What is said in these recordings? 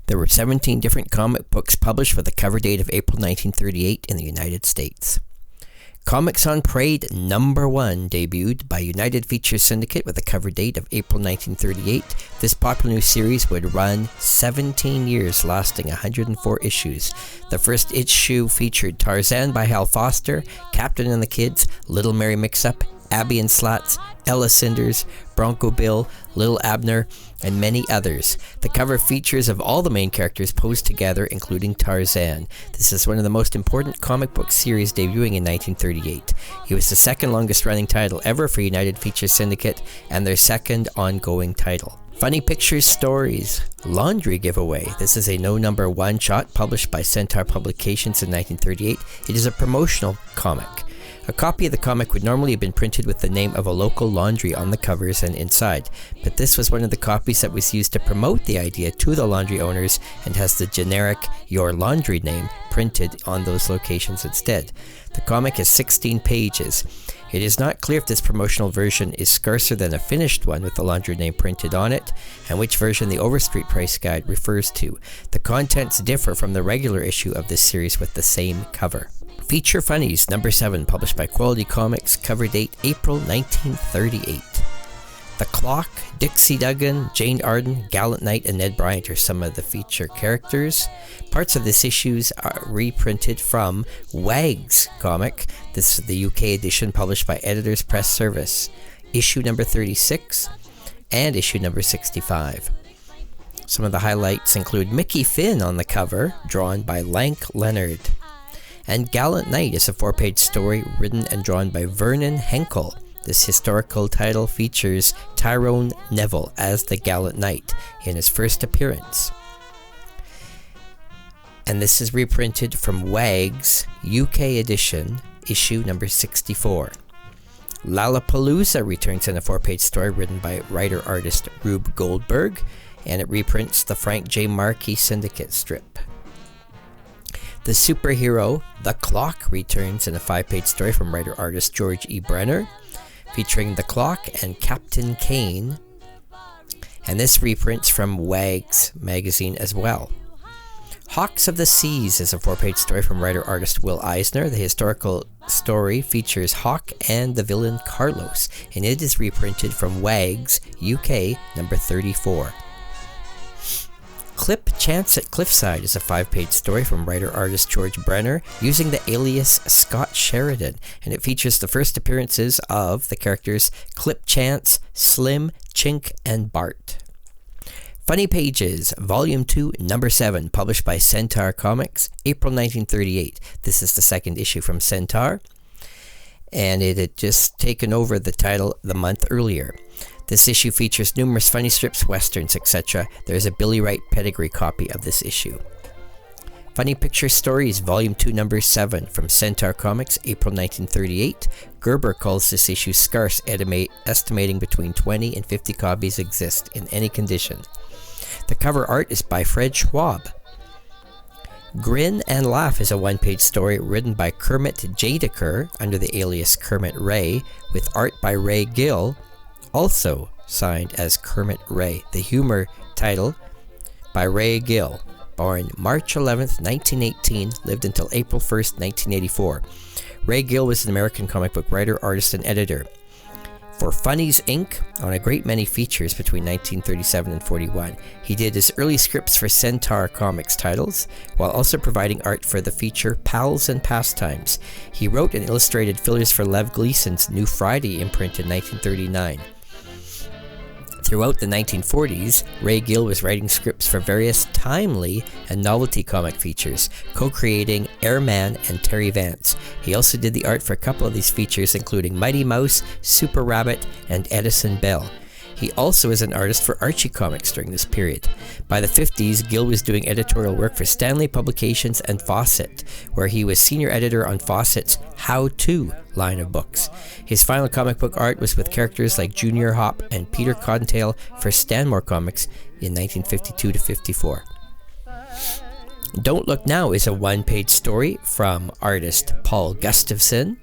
There were 17 different comic books published with a cover date of April 1938 in the United States. Comics on Parade #1 debuted by United Feature Syndicate with a cover date of April 1938. This popular new series would run 17 years, lasting 104 issues. The first issue featured Tarzan by Hal Foster, Captain and the Kids, Little Mary Mix-Up, Abby and Slats, Ella Cinders, Bronco Bill, Little Abner, and many others. The cover features of all the main characters posed together, including Tarzan. This is one of the most important comic book series debuting in 1938. It was the second longest running title ever for United Feature Syndicate and their second ongoing title. Funny Pictures Stories Laundry Giveaway. This is a no-number one-shot published by Centaur Publications in 1938. It is a promotional comic. A copy of the comic would normally have been printed with the name of a local laundry on the covers and inside, but this was one of the copies that was used to promote the idea to the laundry owners and has the generic Your Laundry name printed on those locations instead. The comic is 16 pages. It is not clear if this promotional version is scarcer than a finished one with the laundry name printed on it, and which version the Overstreet Price Guide refers to. The contents differ from the regular issue of this series with the same cover. Feature Funnies #7, published by Quality Comics, cover date April 1938. The Clock, Dixie Duggan, Jane Arden, Gallant Knight, and Ned Bryant are some of the feature characters. Parts of this issues are reprinted from Wags comic. This is the UK edition published by Editors Press Service. Issue number 36 and issue number 65. Some of the highlights include Mickey Finn on the cover, drawn by Lank Leonard. And Gallant Knight is a 4-page story written and drawn by Vernon Henkel. This historical title features Tyrone Neville as the Gallant Knight in his first appearance. And this is reprinted from Wags UK edition, issue number 64. Lollapalooza returns in a 4-page story written by writer-artist Rube Goldberg, and it reprints the Frank J. Markey Syndicate strip. The superhero The Clock returns in a 5-page story from writer-artist George E. Brenner, featuring The Clock and Captain Kane, and this reprints from Wags magazine as well. Hawks of the Seas is a 4-page story from writer-artist Will Eisner. The historical story features Hawk and the villain Carlos, and it is reprinted from Wags UK number 34. Clip Chance at Cliffside is a 5-page story from writer-artist George Brenner using the alias Scott Sheridan, and it features the first appearances of the characters Clip Chance, Slim, Chink, and Bart. Funny Pages, Volume 2, Number 7, published by Centaur Comics, April 1938. This is the second issue from Centaur, and it had just taken over the title the month earlier. This issue features numerous funny strips, westerns, etc. There is a Billy Wright pedigree copy of this issue. Funny Picture Stories, Volume 2, Number 7, from Centaur Comics, April 1938. Gerber calls this issue scarce, estimating between 20 and 50 copies exist in any condition. The cover art is by Fred Schwab. Grin and Laugh is a 1-page story written by Kermit Jadaker under the alias Kermit Ray, with art by Ray Gill, also signed as Kermit Ray. The humor title by Ray Gill, born March 11th, 1918, lived until April 1st, 1984. Ray Gill was an American comic book writer, artist, and editor for Funnies, Inc. on a great many features between 1937 and 41. He did his early scripts for Centaur Comics titles, while also providing art for the feature Pals and Pastimes. He wrote and illustrated fillers for Lev Gleason's New Friday imprint in 1939. Throughout the 1940s, Ray Gill was writing scripts for various timely and novelty comic features, co-creating Airman and Terry Vance. He also did the art for a couple of these features, including Mighty Mouse, Super Rabbit, and Edison Bell. He also is an artist for Archie Comics during this period. By the 50s, Gill was doing editorial work for Stanley Publications and Fawcett, where he was senior editor on Fawcett's How To line of books. His final comic book art was with characters like Junior Hop and Peter Cottontail for Stanmore Comics in 1952 to 54. Don't Look Now is a 1-page story from artist Paul Gustafson.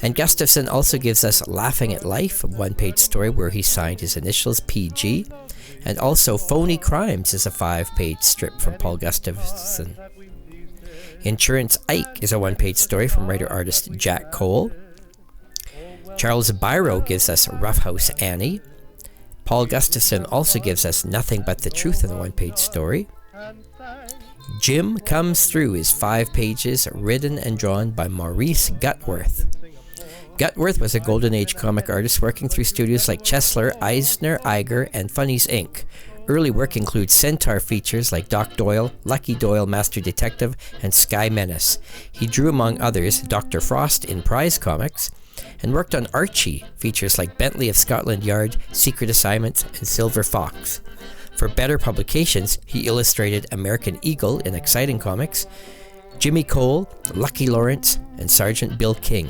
And Gustafson also gives us Laughing at Life, a 1-page story where he signed his initials PG. And also Phony Crimes is a 5-page strip from Paul Gustafson. Insurance Ike is a 1-page story from writer-artist Jack Cole. Charles Biro gives us Rough House Annie. Paul Gustafson also gives us Nothing But the Truth in a 1-page story. Jim Comes Through is 5 pages, written and drawn by Maurice Gutworth. Gutworth was a Golden Age comic artist working through studios like Chesler, Eisner, Iger, and Funnies Inc. Early work includes Centaur features like Doc Doyle, Lucky Doyle, Master Detective, and Sky Menace. He drew, among others, Dr. Frost in Prize Comics, and worked on Archie features like Bentley of Scotland Yard, Secret Assignments, and Silver Fox. For better publications, he illustrated American Eagle in Exciting Comics, Jimmy Cole, Lucky Lawrence, and Sergeant Bill King.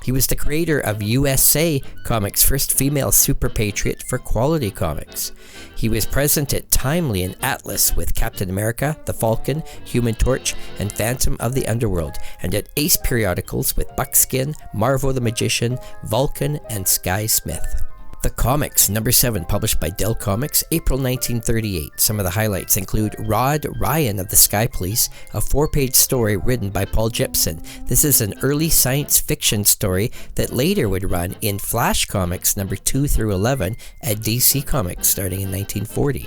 He was the creator of USA Comics' first female super patriot for Quality Comics. He was present at Timely and Atlas with Captain America, The Falcon, Human Torch, and Phantom of the Underworld, and at Ace Periodicals with Buckskin, Marvo the Magician, Vulcan, and Sky Smith. The Comics, number 7, published by Dell Comics, April 1938. Some of the highlights include Rod Ryan of the Sky Police, a 4-page story written by Paul Jepson. This is an early science fiction story that later would run in Flash Comics number 2 through 11 at DC Comics starting in 1940.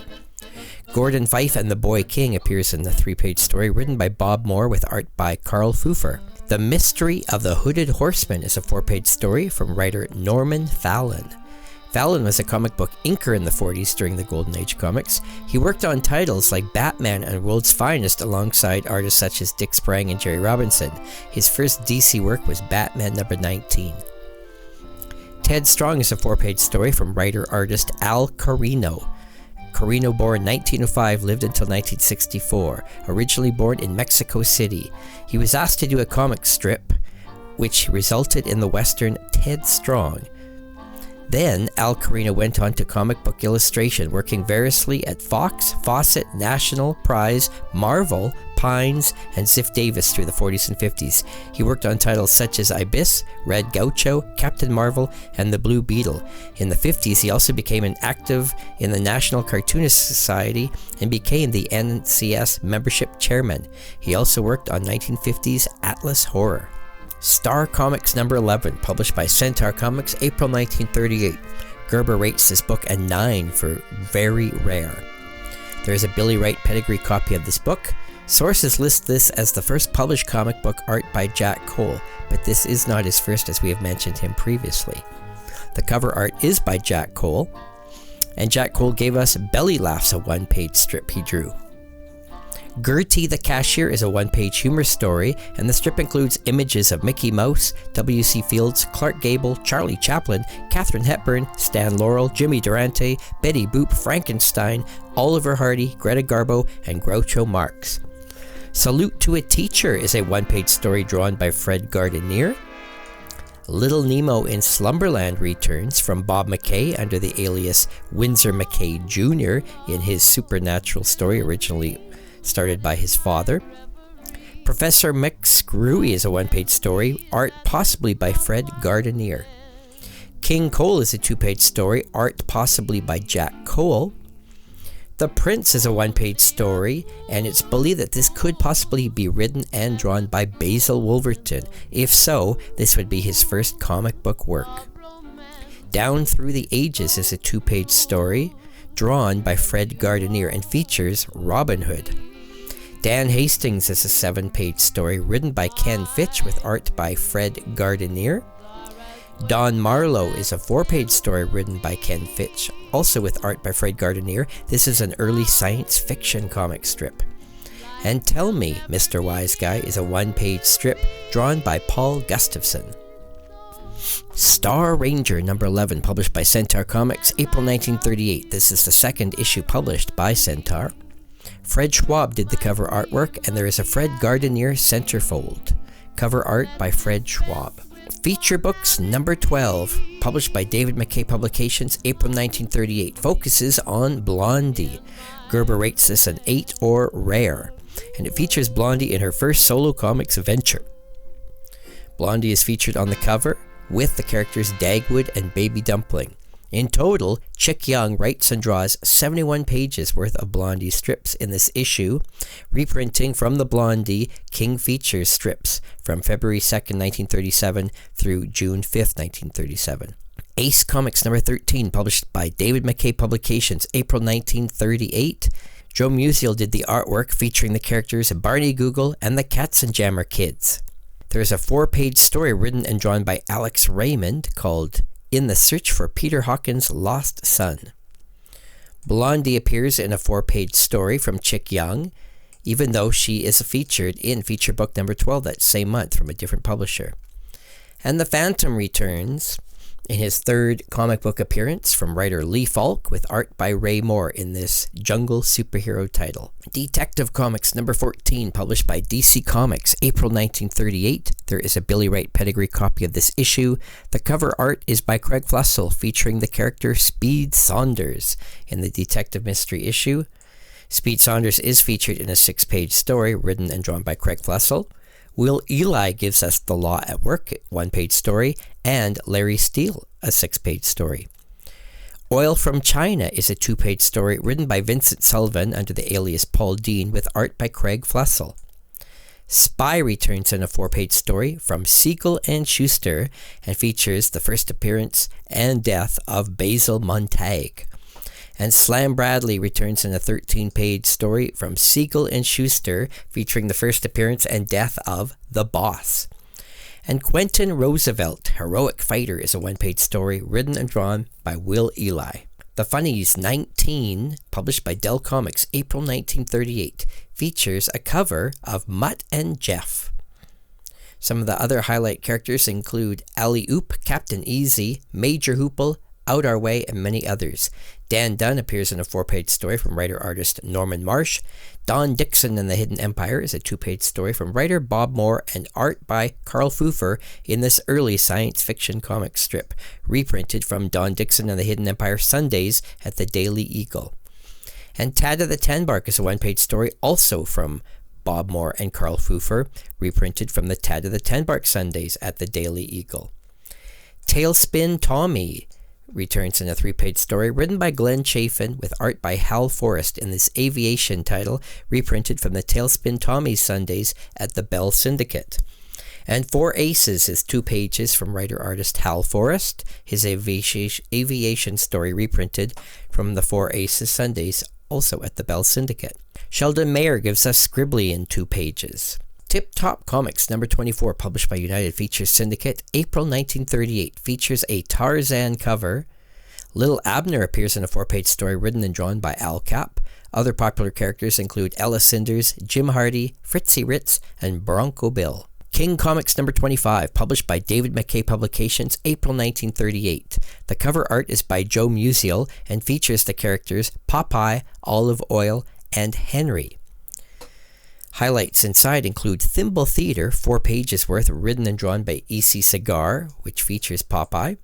Gordon Fife and the Boy King appears in the 3-page story written by Bob Moore with art by Carl Pfeiffer. The Mystery of the Hooded Horseman is a 4-page story from writer Norman Fallon. Fallon was a comic book inker in the 40s during the Golden Age comics. He worked on titles like Batman and World's Finest alongside artists such as Dick Sprang and Jerry Robinson. His first DC work was Batman number 19. Ted Strong is a 4-page story from writer-artist Al Carino. Carino, born 1905, lived until 1964, originally born in Mexico City. He was asked to do a comic strip, which resulted in the western Ted Strong. Then, Al Carino went on to comic book illustration, working variously at Fox, Fawcett, National, Prize, Marvel, Pines, and Ziff Davis through the 40s and 50s. He worked on titles such as Ibis, Red Gaucho, Captain Marvel, and The Blue Beetle. In the 50s, he also became active in the National Cartoonist Society and became the NCS membership chairman. He also worked on 1950s Atlas Horror. Star Comics number 11, published by Centaur Comics, April 1938. Gerber rates this book a 9 for very rare. There is a Billy Wright pedigree copy of this book. Sources list this as the first published comic book art by Jack Cole, but this is not his first, as we have mentioned him previously. The cover art is by Jack Cole, and Jack Cole gave us Belly Laughs, a 1-page strip he drew. Gertie the Cashier is a 1-page humor story, and the strip includes images of Mickey Mouse, W.C. Fields, Clark Gable, Charlie Chaplin, Katharine Hepburn, Stan Laurel, Jimmy Durante, Betty Boop, Frankenstein, Oliver Hardy, Greta Garbo, and Groucho Marx. Salute to a Teacher is a 1-page story drawn by Fred Gardenier. Little Nemo in Slumberland returns from Bob McKay under the alias Windsor McKay Jr. in his Supernatural story, originally started by his father. Professor McScrewy is a 1-page story, art possibly by Fred Gardenier. King Cole is a 2-page story, art possibly by Jack Cole. The Prince is a 1-page story, and it's believed that this could possibly be written and drawn by Basil Wolverton. If so, this would be his first comic book work. Down Through the Ages is a 2-page story, drawn by Fred Gardenier and features Robin Hood. Dan Hastings is a 7-page story written by Ken Fitch with art by Fred Gardenier. Don Marlowe is a 4-page story written by Ken Fitch, also with art by Fred Gardenier. This is an early science fiction comic strip. And Tell Me, Mr. Wise Guy is a 1-page strip drawn by Paul Gustafson. Star Ranger number 11, published by Centaur Comics, April 1938. This is the 2nd issue published by Centaur. Fred Schwab did the cover artwork, and there is a Fred Gardenier centerfold. Cover art by Fred Schwab. Feature Books number 12, published by David McKay Publications, April 1938, focuses on Blondie. Gerber rates this an 8 or rare, and it features Blondie in her first solo comics venture. Blondie is featured on the cover with the characters Dagwood and Baby Dumpling. In total, Chick Young writes and draws 71 pages worth of Blondie strips in this issue, reprinting from the Blondie King Features strips from February 2nd, 1937 through June 5th, 1937. Ace Comics number 13, published by David McKay Publications, April 1938. Joe Musial did the artwork featuring the characters Barney Google and the Katzenjammer Kids. There is a 4-page story written and drawn by Alex Raymond called In the Search for Peter Hawkins' Lost Son. Blondie appears in a 4-page story from Chick Young, even though she is featured in feature book number 12 that same month from a different publisher. And the Phantom returns in his 3rd comic book appearance from writer Lee Falk with art by Ray Moore in this Jungle superhero title. Detective Comics number 14, published by DC Comics, April 1938. There is a Billy Wright pedigree copy of this issue. The cover art is by Craig Flussel, featuring the character Speed Saunders in the detective mystery issue. Speed Saunders is featured in a 6-page story written and drawn by Craig Flussel. Will Eli gives us The Law at Work, 1-page story, and Larry Steele, a 6-page story. Oil from China is a 2-page story written by Vincent Sullivan under the alias Paul Dean with art by Craig Flussel. Spy returns in a 4-page story from Siegel and Schuster and features the first appearance and death of Basil Montag. And Slam Bradley returns in a 13-page story from Siegel and Schuster featuring the first appearance and death of The Boss. And Quentin Roosevelt, Heroic Fighter, is a 1-page story written and drawn by Will Eli. The Funnies 19, published by Dell Comics, April 1938, features a cover of Mutt and Jeff. Some of the other highlight characters include Alley Oop, Captain Easy, Major Hoople, Out Our Way, and many others. Dan Dunn appears in a 4-page story from writer-artist Norman Marsh. Don Dixon and the Hidden Empire is a 2-page story from writer Bob Moore and art by Carl Pfeiffer in this early science fiction comic strip, reprinted from Don Dixon and the Hidden Empire Sundays at the Daily Eagle. And Tad of the Tanbark is a 1-page story also from Bob Moore and Carl Pfeiffer, reprinted from the Tad of the Tanbark Sundays at the Daily Eagle. Tailspin Tommy returns in a 3-page story written by Glenn Chafin with art by Hal Forrest in this aviation title, reprinted from the Tailspin Tommy Sundays at the Bell Syndicate. And 4 Aces is 2 pages from writer-artist Hal Forrest, his aviation story reprinted from the 4 Aces Sundays, also at the Bell Syndicate. Sheldon Mayer gives us Scribbly in 2 pages. Tip Top Comics number 24, published by United Features Syndicate, April 1938, features a Tarzan cover. Little Abner appears in a 4-page story written and drawn by Al Cap. Other popular characters include Ella Cinders, Jim Hardy, Fritzy Ritz, and Bronco Bill. King Comics number 25, published by David McKay Publications, April 1938. The cover art is by Joe Musial and features the characters Popeye, Olive Oil, and Henry. Highlights inside include Thimble Theater, 4 pages worth, written and drawn by E.C. Cigar, which features Popeye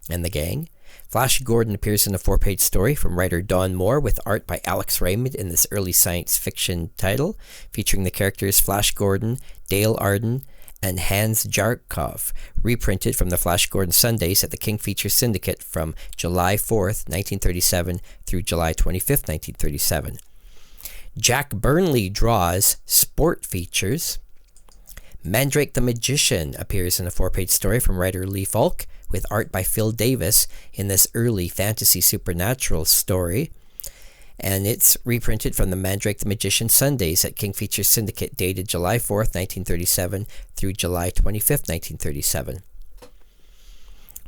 and the gang. Flash Gordon appears in a 4-page story from writer Don Moore with art by Alex Raymond in this early science fiction title, featuring the characters Flash Gordon, Dale Arden, and Hans Jarkov, reprinted from the Flash Gordon Sundays at the King Feature Syndicate from July 4th, 1937 through July 25th, 1937. Jack Burnley draws sport features. Mandrake the Magician appears in a 4-page story from writer Lee Falk with art by Phil Davis in this early fantasy supernatural story. And it's reprinted from the Mandrake the Magician Sundays at King Features Syndicate, dated July 4th, 1937 through July 25th, 1937.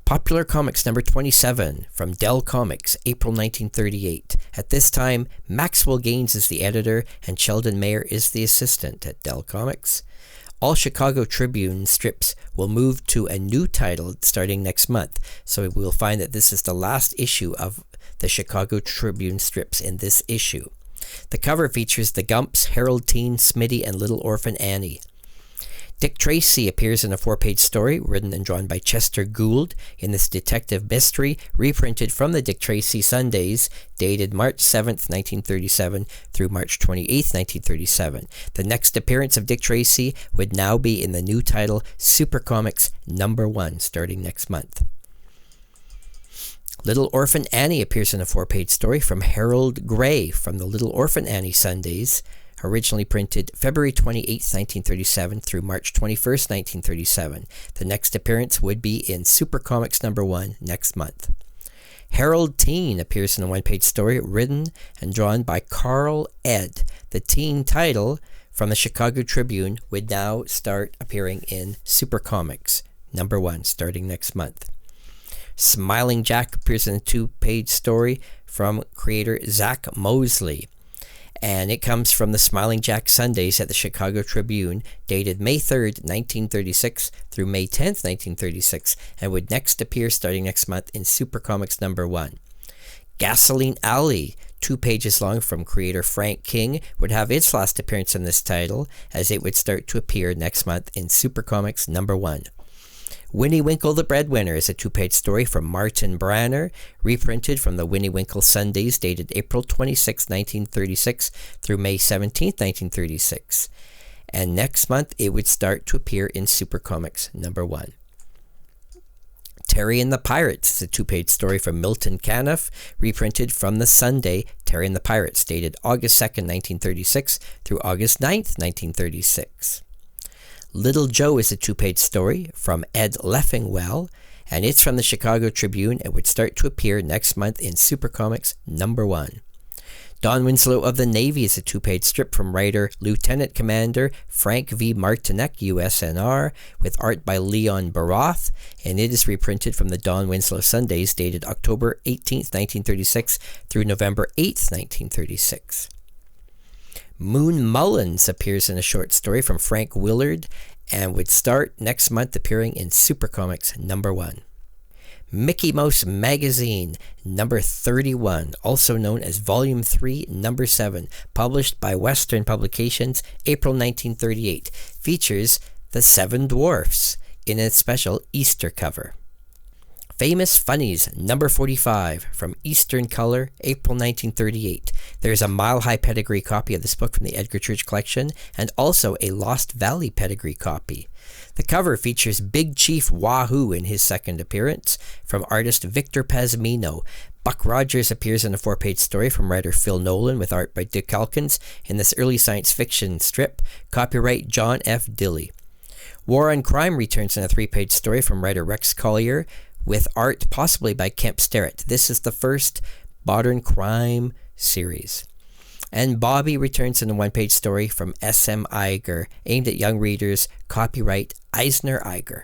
Popular Comics number 27 from Dell Comics, April 1938. At this time, Maxwell Gaines is the editor and Sheldon Mayer is the assistant at Dell Comics. All Chicago Tribune strips will move to a new title starting next month, so we'll find that this is the last issue of the Chicago Tribune strips in this issue. The cover features the Gumps, Harold Teen, Smitty, and Little Orphan Annie. Dick Tracy appears in a 4-page story written and drawn by Chester Gould in this detective mystery, reprinted from the Dick Tracy Sundays, dated March 7th, 1937 through March 28th, 1937. The next appearance of Dick Tracy would now be in the new title Super Comics number 1, starting next month. Little Orphan Annie appears in a 4-page story from Harold Gray from the Little Orphan Annie Sundays, originally printed February 28, 1937 through March 21, 1937. The next appearance would be in Super Comics number 1 next month. Harold Teen appears in a 1-page story written and drawn by Carl Ed. The teen title from the Chicago Tribune would now start appearing in Super Comics number 1 starting next month. Smiling Jack appears in a 2-page story from creator Zach Mosley, and it comes from the Smiling Jack Sundays at the Chicago Tribune, dated May 3rd, 1936 through May 10th, 1936, and would next appear starting next month in Super Comics number 1. Gasoline Alley, 2 pages long from creator Frank King, would have its last appearance in this title, as it would start to appear next month in Super Comics number 1. Winnie Winkle the Breadwinner is a 2-page story from Martin Branner, reprinted from the Winnie Winkle Sundays dated April 26, 1936 through May 17, 1936. And next month it would start to appear in Super Comics number 1. Terry and the Pirates is a 2-page story from Milton Caniff, reprinted from the Sunday Terry and the Pirates dated August 2nd, 1936 through August 9th, 1936. Little Joe is a 2-page story from Ed Leffingwell, and it's from the Chicago Tribune and would start to appear next month in Super Comics number 1. Don Winslow of the Navy is a 2-page strip from writer Lieutenant Commander Frank V. Martinek, USNR, with art by Leon Baroth, and it is reprinted from the Don Winslow Sundays dated October 18, 1936 through November 8, 1936. Moon Mullins appears in a short story from Frank Willard and would start next month appearing in Super Comics number 1. Mickey Mouse Magazine number 31, also known as Volume 3 number 7, published by Western Publications, April 1938, features the 7 Dwarfs in a special Easter cover. Famous Funnies number 45 from Eastern Color, April 1938. There is a Mile High pedigree copy of this book from the Edgar Church collection and also a Lost Valley pedigree copy. The cover features Big Chief Wahoo in his second appearance from artist Victor Pazmino. Buck Rogers appears in a 4-page story from writer Phil Nolan with art by Dick Elkins in this early science fiction strip, copyright John F. Dilley. War on Crime returns in a 3-page story from writer Rex Collier with art possibly by Kemp Starrett. This is the first modern crime series. And Bobby returns in a 1-page story from S.M. Iger, aimed at young readers, copyright Eisner Iger.